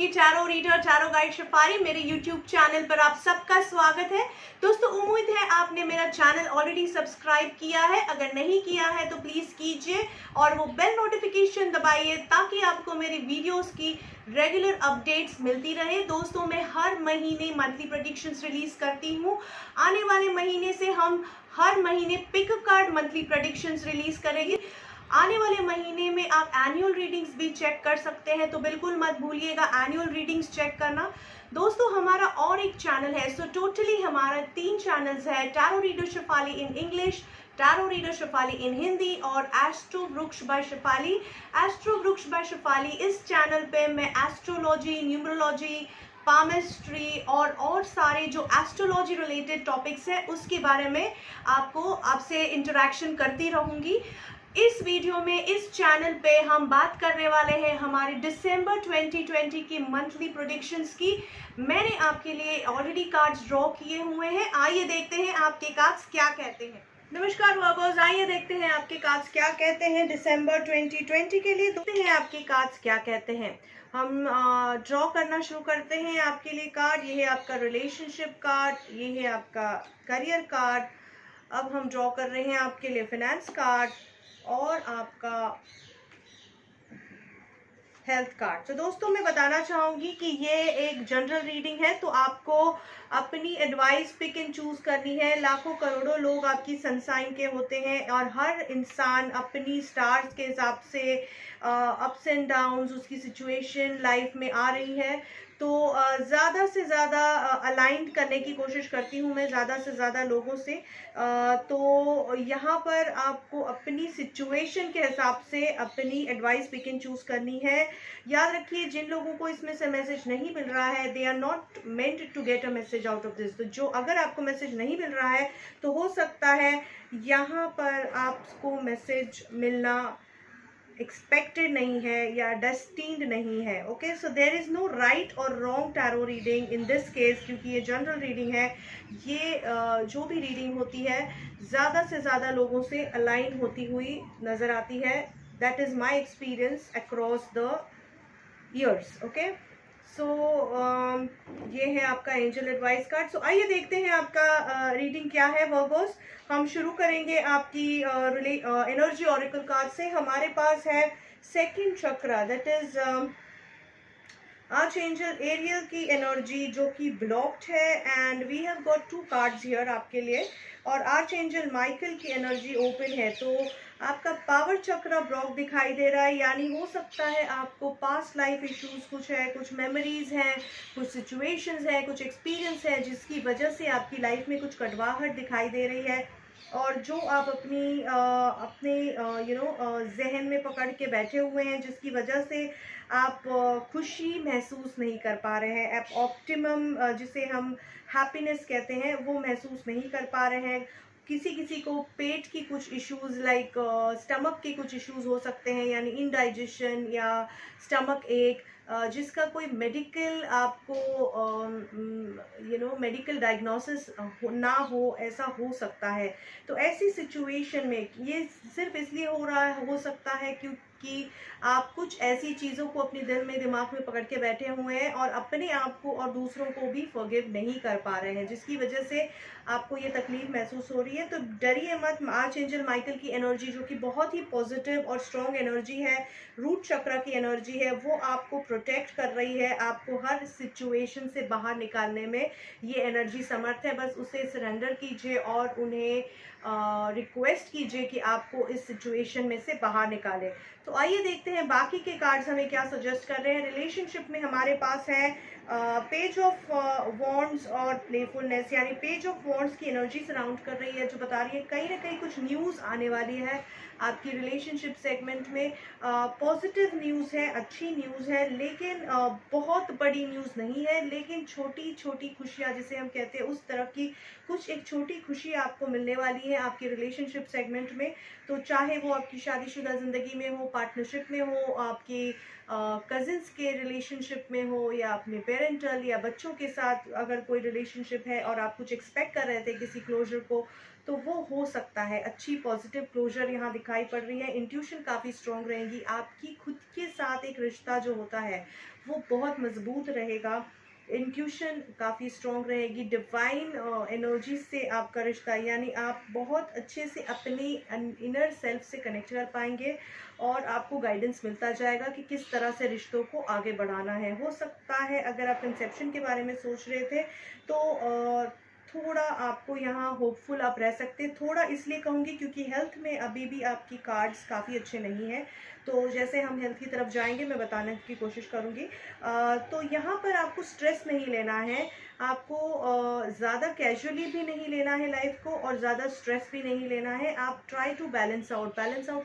आपकी tarot reader tarot guide शिफारी। मेरे YouTube channel पर आप सबका स्वागत है। दोस्तों, उम्मीद है आपने मेरा चैनल ऑलरेडी सब्सक्राइब किया है। अगर नहीं किया है तो प्लीज़ कीजिए और वो बेल नोटिफिकेशन दबाइए ताकि आपको मेरी वीडियोस की रेगुलर अपडेट्स मिलती रहे। दोस्तों, मैं हर महीने मंथली प्रेडिक्शंस रिलीज करती हूँ। आने वाले महीने से हम हर महीने pick card monthly predictions release करेंगे। आने वाले महीने में आप एनुअल रीडिंग्स भी चेक कर सकते हैं, तो बिल्कुल मत भूलिएगा एनुअल रीडिंग्स चेक करना। दोस्तों, हमारा और एक चैनल है, सो टोटली हमारा 3 चैनल्स है। Tarot reader Shifali in English, tarot reader Shifali in Hindi और astro Vriksh by Shifali. Astro Vriksh by Shifali, इस चैनल पे मैं एस्ट्रोलॉजी, न्यूमरोलॉजी, पामिस्ट्री और सारे जो एस्ट्रोलॉजी रिलेटेड टॉपिक्स है उसके बारे में आपसे इंटरेक्शन करती रहूंगी। इस वीडियो में इस चैनल पे हम बात करने वाले हैं हमारे दिसंबर 2020 की मंथली प्रेडिक्शंस की। मैंने आपके लिए ऑलरेडी कार्ड्स ड्रॉ किए हुए हैं। आइए देखते हैं आपके कार्ड्स क्या कहते हैं। नमस्कार वर्गोस, आइए देखते हैं आपके कार्ड्स क्या कहते हैं दिसंबर 2020 के लिए। देखते हैं आपके कार्ड्स क्या कहते हैं। हम ड्रॉ करना शुरू करते हैं आपके लिए कार्ड। ये है आपका रिलेशनशिप कार्ड, ये है आपका करियर कार्ड। अब हम ड्रॉ कर रहे हैं आपके लिए फाइनेंस कार्ड और आपका हेल्थ कार्ड। तो दोस्तों, मैं बताना चाहूंगी कि ये एक जनरल रीडिंग है, तो आपको अपनी एडवाइस पिक एंड चूज करनी है। लाखों करोड़ों लोग आपकी सनसाइन के होते हैं और हर इंसान अपनी स्टार्स के हिसाब से अप्स एंड डाउन्स, उसकी सिचुएशन लाइफ में आ रही है, तो ज़्यादा से ज़्यादा अलाइंड करने की कोशिश करती हूँ मैं ज़्यादा से ज़्यादा लोगों से। तो यहाँ पर आपको अपनी सिचुएशन के हिसाब से अपनी एडवाइस पिक एंड चूज करनी है। याद रखिए, जिन लोगों को इसमें से मैसेज नहीं मिल रहा है, they are not meant to get a message out of this. तो जो अगर आपको मैसेज नहीं मिल रहा है तो हो सकता है यहाँ पर आपको मैसेज मिलना एक्सपेक्टेड नहीं है या डेस्टिन्ड नहीं है। Okay, so there is no right or wrong tarot reading in this case, क्योंकि ये जनरल रीडिंग है। ये जो भी रीडिंग होती है ज़्यादा से ज़्यादा लोगों से अलाइन होती हुई नज़र आती है। That is my experience across the years. Okay, so ये है आपका एंजल एडवाइस कार्ड। सो आइए देखते हैं आपका रीडिंग क्या है वर्गोस। हम शुरू करेंगे आपकी एनर्जी ऑरेकल कार्ड से। हमारे पास है second chakra, that is archangel Ariel की एनर्जी जो कि ब्लॉक्ड है, and we have got 2 cards here आपके लिए। और आर्चएंजल माइकल की एनर्जी ओपन है, तो आपका पावर चक्र ब्लॉक दिखाई दे रहा है। यानी हो सकता है आपको पास्ट लाइफ इश्यूज कुछ है, कुछ मेमोरीज हैं, कुछ सिचुएशंस हैं, कुछ एक्सपीरियंस है जिसकी वजह से आपकी लाइफ में कुछ कड़वाहट दिखाई दे रही है, और जो आप अपने जहन में पकड़ के बैठे हुए हैं, जिसकी वजह से आप खुशी महसूस नहीं कर पा रहे हैं। आप ऑप्टिमम जिसे हम हैप्पीनेस कहते हैं वो महसूस नहीं कर पा रहे हैं। किसी किसी को पेट की कुछ इश्यूज लाइक स्टमक के कुछ इश्यूज हो सकते हैं, यानी इनडाइजेशन या स्टमक एक, जिसका कोई मेडिकल आपको मेडिकल डायग्नोसिस ना हो, ऐसा हो सकता है। तो ऐसी सिचुएशन में ये सिर्फ इसलिए हो सकता है क्योंकि आप कुछ ऐसी चीज़ों को अपने दिल में दिमाग में पकड़ के बैठे हुए हैं और अपने आप को और दूसरों को भी फॉरगिव नहीं कर पा रहे हैं, जिसकी वजह से आपको ये तकलीफ महसूस हो रही है। तो डरिए मत। आर्चएंजल माइकल की एनर्जी जो कि बहुत ही पॉजिटिव और स्ट्रॉन्ग एनर्जी है, रूट चक्र की एनर्जी है, वो आपको प्रोटेक्ट कर रही है। आपको हर सिचुएशन से बाहर निकालने में ये एनर्जी समर्थ है। बस उसे सरेंडर कीजिए और उन्हें रिक्वेस्ट कीजिए कि आपको इस सिचुएशन में से बाहर निकाले। तो आइए देखते हैं बाकी के कार्ड्स हमें क्या सजेस्ट कर रहे हैं। रिलेशनशिप में हमारे पास है पेज ऑफ वॉन्ड्स और प्लेफुलनेस, यानी पेज ऑफ वॉन्ड्स की एनर्जी सराउंड कर रही है, जो बता रही है कहीं ना कहीं कुछ न्यूज़ आने वाली है आपकी रिलेशनशिप सेगमेंट में। पॉजिटिव न्यूज़ है, अच्छी न्यूज़ है, लेकिन बहुत बड़ी न्यूज़ नहीं है, लेकिन छोटी छोटी खुशियाँ जिसे हम कहते हैं उस तरह की कुछ एक छोटी खुशी आपको मिलने वाली है आपके रिलेशनशिप सेगमेंट में। तो चाहे वो आपकी शादीशुदा ज़िंदगी में हो, पार्टनरशिप में हो, आपकी कजिन्स के रिलेशनशिप में हो, या अपने पेरेंटल या बच्चों के साथ अगर कोई रिलेशनशिप है और आप कुछ एक्सपेक्ट कर रहे थे किसी क्लोजर को, तो वो हो सकता है। अच्छी पॉजिटिव क्लोजर यहाँ दिखाई पड़ रही है। इंट्यूशन काफ़ी स्ट्रॉन्ग रहेगी। आपकी खुद के साथ एक रिश्ता जो होता है वो बहुत मजबूत रहेगा। इंट्यूशन काफ़ी स्ट्रॉन्ग रहेगी। डिवाइन एनर्जी से आपका रिश्ता, यानी आप बहुत अच्छे से अपनी इनर सेल्फ से कनेक्ट कर पाएंगे और आपको गाइडेंस मिलता जाएगा कि किस तरह से रिश्तों को आगे बढ़ाना है। हो सकता है अगर आप कंसेप्शन के बारे में सोच रहे थे तो थोड़ा आपको यहाँ होपफुल आप रह सकते हैं। थोड़ा इसलिए कहूँगी क्योंकि हेल्थ में अभी भी आपकी कार्ड्स काफ़ी अच्छे नहीं हैं। तो जैसे हम हेल्थ की तरफ जाएंगे मैं बताने की कोशिश करूँगी। तो यहाँ पर आपको स्ट्रेस नहीं लेना है, आपको ज़्यादा कैजुअली भी नहीं लेना है लाइफ को और ज़्यादा स्ट्रेस भी नहीं लेना है। आप ट्राई टू बैलेंस आउट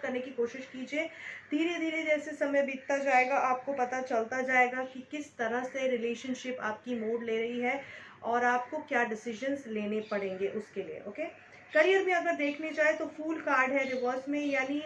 करने की कोशिश कीजिए। धीरे धीरे जैसे समय बीतता जाएगा आपको पता चलता जाएगा कि किस तरह से रिलेशनशिप आपकी मोड़ ले रही है और आपको क्या डिसीजंस लेने पड़ेंगे उसके लिए। ओके, करियर में अगर देखने जाए तो फूल कार्ड है रिवर्स में, यानी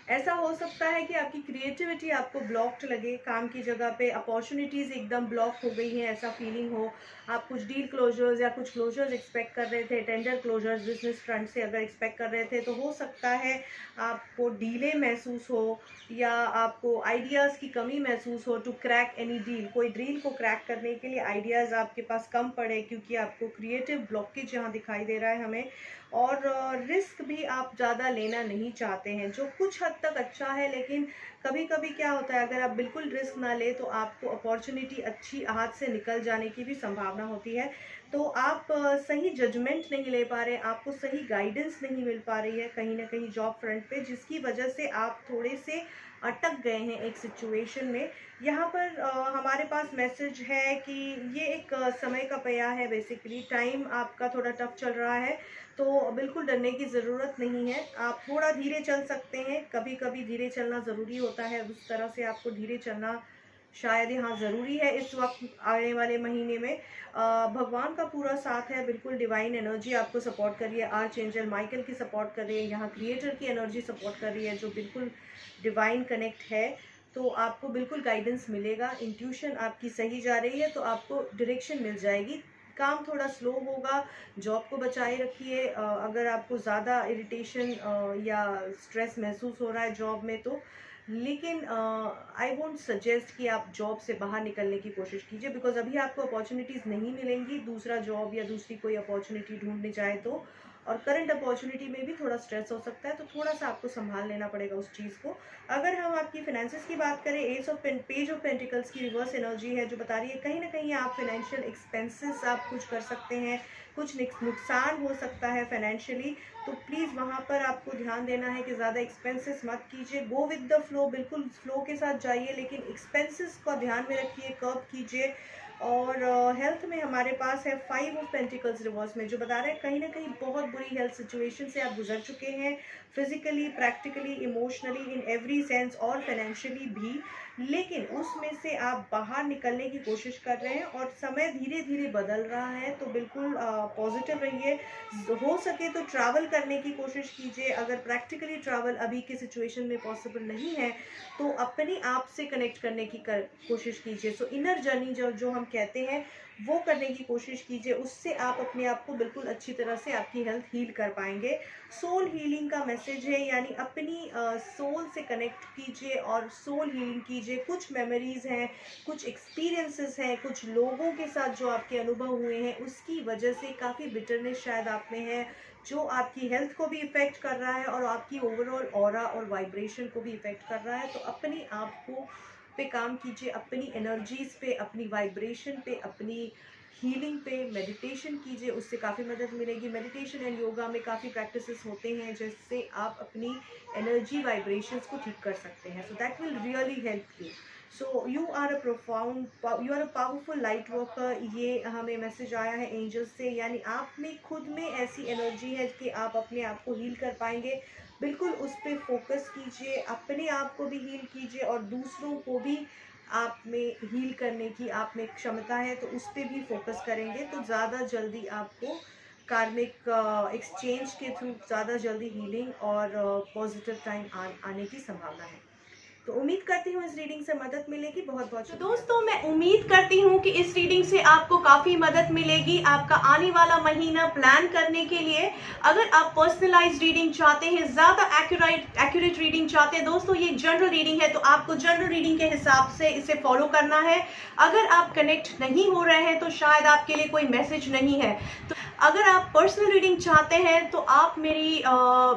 ऐसा हो सकता है कि आपकी क्रिएटिविटी आपको ब्लॉक्ड लगे, काम की जगह पे अपॉर्चुनिटीज़ एकदम ब्लॉक हो गई हैं, ऐसा फीलिंग हो। आप कुछ डील क्लोजर्स या कुछ क्लोजर्स एक्सपेक्ट कर रहे थे, टेंडर क्लोजर्स बिजनेस फ्रंट से अगर एक्सपेक्ट कर रहे थे तो हो सकता है आपको डीले महसूस हो या आपको आइडियाज़ की कमी महसूस हो टू क्रैक एनी डील। कोई डील को क्रैक करने के लिए आइडियाज़ आपके पास कम पड़े क्योंकि आपको क्रिएटिव ब्लॉकेज यहाँ दिखाई दे रहा है हमें। और रिस्क भी आप ज़्यादा लेना नहीं चाहते हैं, जो कुछ हद तक अच्छा है। लेकिन कभी कभी क्या होता है अगर आप बिल्कुल रिस्क ना ले तो आपको अपॉर्चुनिटी अच्छी हाथ से निकल जाने की भी संभावना होती है। तो आप सही जजमेंट नहीं ले पा रहे, आपको सही गाइडेंस नहीं मिल पा रही है कहीं ना कहीं जॉब फ्रंट पे, जिसकी वजह से आप थोड़े से अटक गए हैं एक सिचुएशन में। यहाँ पर हमारे पास मैसेज है कि ये एक समय का पया है। बेसिकली टाइम आपका थोड़ा टफ चल रहा है, तो बिल्कुल डरने की ज़रूरत नहीं है। आप थोड़ा धीरे चल सकते हैं, कभी कभी धीरे चलना ज़रूरी होता है। उस तरह से आपको धीरे चलना शायद यहाँ ज़रूरी है इस वक्त आने वाले महीने में। भगवान का पूरा साथ है, बिल्कुल डिवाइन एनर्जी आपको सपोर्ट कर रही है। आर्च एंजल माइकल की सपोर्ट कर रही है, यहाँ क्रिएटर की एनर्जी सपोर्ट कर रही है जो बिल्कुल डिवाइन कनेक्ट है। तो आपको बिल्कुल गाइडेंस मिलेगा। इंट्यूशन आपकी सही जा रही है तो आपको डायरेक्शन मिल जाएगी। काम थोड़ा स्लो होगा, जॉब को बचाए रखिए। अगर आपको ज़्यादा इरिटेशन या स्ट्रेस महसूस हो रहा है जॉब में तो, लेकिन आई वोंट सजेस्ट कि आप जॉब से बाहर निकलने की कोशिश कीजिए, बिकॉज अभी आपको अपॉर्चुनिटीज़ नहीं मिलेंगी दूसरा जॉब या दूसरी कोई अपॉर्चुनिटी ढूंढने जाए तो। और करंट अपॉर्चुनिटी में भी थोड़ा स्ट्रेस हो सकता है, तो थोड़ा सा आपको संभाल लेना पड़ेगा उस चीज़ को। अगर हम आपकी फाइनेंसेस की बात करें, पेज ऑफ पेंटिकल्स की रिवर्स एनर्जी है जो बता रही है कहीं ना कहीं आप फाइनेंशियल एक्सपेंसेस आप कुछ कर सकते हैं, कुछ नुकसान हो सकता है फाइनेंशियली। तो प्लीज़ वहाँ पर आपको ध्यान देना है कि ज़्यादा एक्सपेंसेस मत कीजिए। गो विद द फ्लो, बिल्कुल फ्लो के साथ जाइए, लेकिन एक्सपेंसेस का ध्यान में रखिए, कर्व कीजिए। और हेल्थ में हमारे पास है 5 ऑफ पेंटिकल्स रिवर्स में जो बता रहे हैं कहीं ना कहीं बहुत बुरी हेल्थ सिचुएशन से आप गुजर चुके हैं, physically, practically, emotionally, in every sense और फाइनेंशियली भी। लेकिन उसमें से आप बाहर निकलने की कोशिश कर रहे हैं और समय धीरे धीरे बदल रहा है, तो बिल्कुल पॉजिटिव रहिए। हो सके तो ट्रैवल करने की कोशिश कीजिए। अगर प्रैक्टिकली ट्रैवल अभी के सिचुएशन में पॉसिबल नहीं है तो अपने आप से कनेक्ट करने की कोशिश कीजिए। सो इनर जर्नी जो हम कहते हैं वो करने की कोशिश कीजिए, उससे आप अपने आप को बिल्कुल अच्छी तरह से आपकी हेल्थ हील कर पाएंगे। सोल हीलिंग का मैसेज है, यानी अपनी सोल से कनेक्ट कीजिए और सोल हीलिंग कीजिए। कुछ मेमोरीज हैं, कुछ एक्सपीरियंसेस हैं, कुछ लोगों के साथ जो आपके अनुभव हुए हैं उसकी वजह से काफ़ी बिटरनेस शायद आप में है, जो आपकी हेल्थ को भी इफ़ेक्ट कर रहा है और आपकी ओवरऑल ऑरा और वाइब्रेशन को भी इफ़ेक्ट कर रहा है। तो अपने आप को पे काम कीजिए, अपनी एनर्जीज पे, अपनी वाइब्रेशन पे, अपनी हीलिंग पे मेडिटेशन कीजिए, उससे काफ़ी मदद मिलेगी। मेडिटेशन एंड योगा में काफ़ी प्रैक्टिसेस होते हैं जिससे आप अपनी एनर्जी वाइब्रेशंस को ठीक कर सकते हैं। So that will really help you. So you are a powerful light worker, ये हमें मैसेज आया है एंजल्स से, यानी आप में खुद में ऐसी एनर्जी है कि आप अपने आप को हील कर पाएंगे। बिल्कुल उस पर फोकस कीजिए, अपने आप को भी हील कीजिए और दूसरों को भी आप में हील करने की आप में क्षमता है, तो उस पर भी फोकस करेंगे तो ज़्यादा जल्दी आपको कार्मिक एक्सचेंज के थ्रू ज़्यादा जल्दी हीलिंग और पॉजिटिव टाइम आने की संभावना है। तो उम्मीद करती हूँ इस रीडिंग से मदद मिलेगी। बहुत बहुत तो दोस्तों, मैं उम्मीद करती हूँ कि इस रीडिंग से आपको काफ़ी मदद मिलेगी आपका आने वाला महीना प्लान करने के लिए। अगर आप पर्सनलाइज्ड रीडिंग चाहते हैं, ज़्यादा एक्यूरेट रीडिंग चाहते हैं, दोस्तों ये जनरल रीडिंग है तो आपको जनरल रीडिंग के हिसाब से इसे फॉलो करना है। अगर आप कनेक्ट नहीं हो रहे हैं तो शायद आपके लिए कोई मैसेज नहीं है। तो अगर आप पर्सनल रीडिंग चाहते हैं तो आप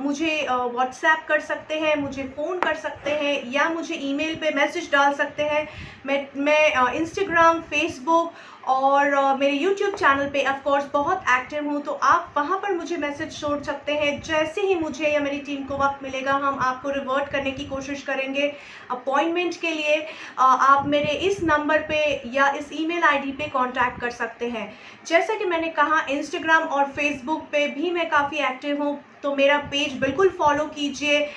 मुझे व्हाट्सएप कर सकते हैं, मुझे फ़ोन कर सकते हैं या मुझे ईमेल पे मैसेज डाल सकते हैं। मैं इंस्टाग्राम, फेसबुक और मेरे यूट्यूब चैनल पे ऑफ कोर्स बहुत एक्टिव हूँ, तो आप वहाँ पर मुझे मैसेज छोड़ सकते हैं। जैसे ही मुझे या मेरी टीम को वक्त मिलेगा हम आपको रिवर्ट करने की कोशिश करेंगे। अपॉइंटमेंट के लिए आप मेरे इस नंबर पे या इस ईमेल आईडी पे कांटेक्ट कर सकते हैं। जैसा कि मैंने कहा, इंस्टाग्राम और फेसबुक पे भी मैं काफ़ी एक्टिव हूँ, तो मेरा पेज बिल्कुल फॉलो कीजिए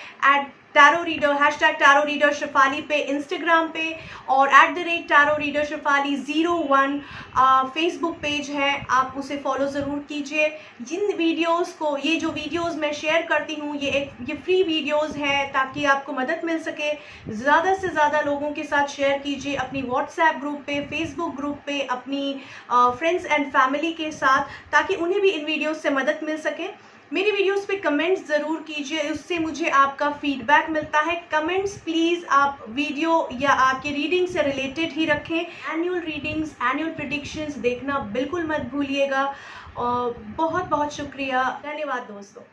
tarot reader, #tarot reader Shefali पे इंस्टाग्राम पे और @tarot reader Shefali 01 Facebook page है, आप उसे फॉलो ज़रूर कीजिए। जिन वीडियोस को, ये जो वीडियोस मैं शेयर करती हूँ ये फ्री वीडियोस हैं ताकि आपको मदद मिल सके। ज़्यादा से ज़्यादा लोगों के साथ शेयर कीजिए, अपनी व्हाट्सएप ग्रुप पे, फेसबुक ग्रुप पे, अपनी फ्रेंड्स एंड फैमिली के साथ, ताकि उन्हें भी इन वीडियोज़ से मदद मिल सके। मेरी वीडियोस पे कमेंट्स ज़रूर कीजिए, उससे मुझे आपका फीडबैक मिलता है। कमेंट्स प्लीज़ आप वीडियो या आपके रीडिंग से रिलेटेड ही रखें। एनुअल रीडिंग्स, एनुअल प्रेडिक्शंस देखना बिल्कुल मत भूलिएगा। और बहुत बहुत शुक्रिया, धन्यवाद दोस्तों।